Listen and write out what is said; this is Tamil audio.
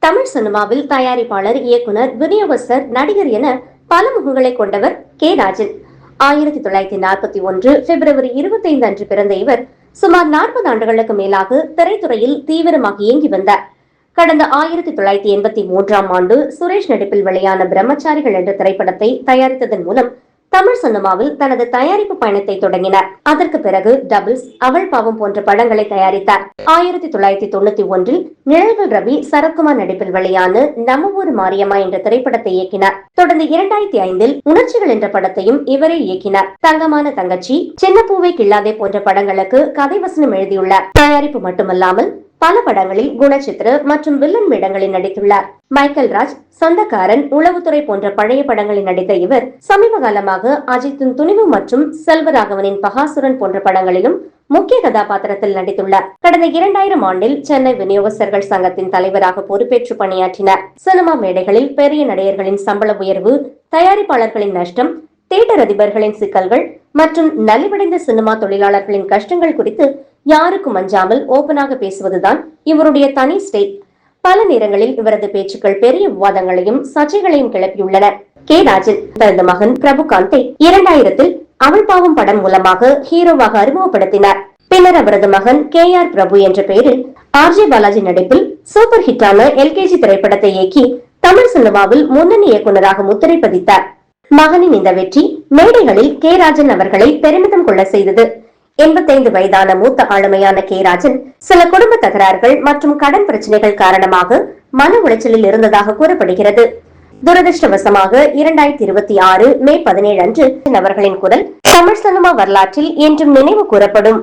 தமிழ் சினிமாவில் தயாரிப்பாளர், இயக்குனர், விநியோகஸ்தர், நடிகர் என பல முகங்களை கொண்டவர் கே. ராஜன். 1941 பிப்ரவரி 25 அன்று பிறந்த இவர் சுமார் 40 ஆண்டுகளுக்கு மேலாக திரைத்துறையில் தீவிரமாக இயங்கி வந்தார். கடந்த 1983ஆம் ஆண்டு சுரேஷ் நடிப்பில் வெளியான பிரம்மச்சாரிகள் என்ற திரைப்படத்தை தயாரித்ததன் மூலம் தமிழ் சினிமாவில் தனது தயாரிப்பு பயணத்தை தொடங்கினார். அதற்கு பிறகு டபுள்ஸ், அவள் பாவம் போன்ற படங்களை தயாரித்தார். 1991இல் நிழல்கள் ரவி, சரத்குமார் நடிப்பில் வெளியான நம்ம ஊரு மாரியம்மா என்ற திரைப்படத்தை இயக்கினார். தொடர்ந்து 2005இல் உணர்ச்சிகள் என்ற படத்தையும் இவரே இயக்கினார். தங்கமான தங்கச்சி, சின்ன பூவை கிள்ளாதே போன்ற படங்களுக்கு கதை வசனம் எழுதியுள்ளார். தயாரிப்பு மட்டுமல்லாமல் பல படங்களில் குணச்சித்திர மற்றும் வில்லன் வேடங்களில் நடித்துள்ளார். மைக்கேல் ராஜ், சொந்தக்காரன், உளவுத்துறை போன்ற பழைய படங்களில் நடித்த இவர் சமீப காலமாக அஜித்தின் துணிவு மற்றும் செல்வராகவனின் பகாசுரன் போன்ற படங்களிலும் முக்கிய கதாபாத்திரத்தில் நடித்துள்ளார். கடந்த 2000 ஆண்டில் சென்னை விநியோகஸ்தர்கள் சங்கத்தின் தலைவராக பொறுப்பேற்று பணியாற்றினார். சினிமா மேடைகளில் பெரிய நடிகர்களின் சம்பள உயர்வு, தயாரிப்பாளர்களின் நஷ்டம், தியேட்டர் அதிபர்களின் சிக்கல்கள் மற்றும் நலிவடைந்த சினிமா தொழிலாளர்களின் கஷ்டங்கள் குறித்து யாருக்கும் அஞ்சாமல் ஓபனாக பேசுவதுதான் இவருடைய தனி ஸ்டைல். பல நேரங்களில் இவரது பேச்சுக்கள் பெரிய விவாதங்களையும் சர்ச்சைகளையும் கிளப்பியுள்ளன. கே. ராஜன் தனது மகன் பிரபுகாந்தை 2000இல் அவள் பாவம் படம் மூலமாக ஹீரோவாக அறிமுகப்படுத்தினார். பின்னர் அவரது மகன் KR பிரபு என்ற பெயரில் RJ பாலாஜி நடிப்பில் சூப்பர் ஹிட்டான LKG திரைப்படத்தை இயக்கி தமிழ் சினிமாவில் முன்னணி இயக்குநராக முத்திரை பதித்தார். மகனின் இந்த வெற்றி மேடைகளில் கே. ராஜன் அவர்களை பெருமிதம் கொள்ள செய்தது. 85 வயதான மூத்த ஆளுமையான கே. ராஜன் சில குடும்ப தகராறுகள் மற்றும் கடன் பிரச்சனைகள் காரணமாக மன உளைச்சலில் இருந்ததாக கூறப்படுகிறது. துரதிருஷ்டவசமாக 2026 மே 17 அன்று அவர்களின் குரல் தமிழ் சினிமா வரலாற்றில் என்றும் நினைவு கூறப்படும்.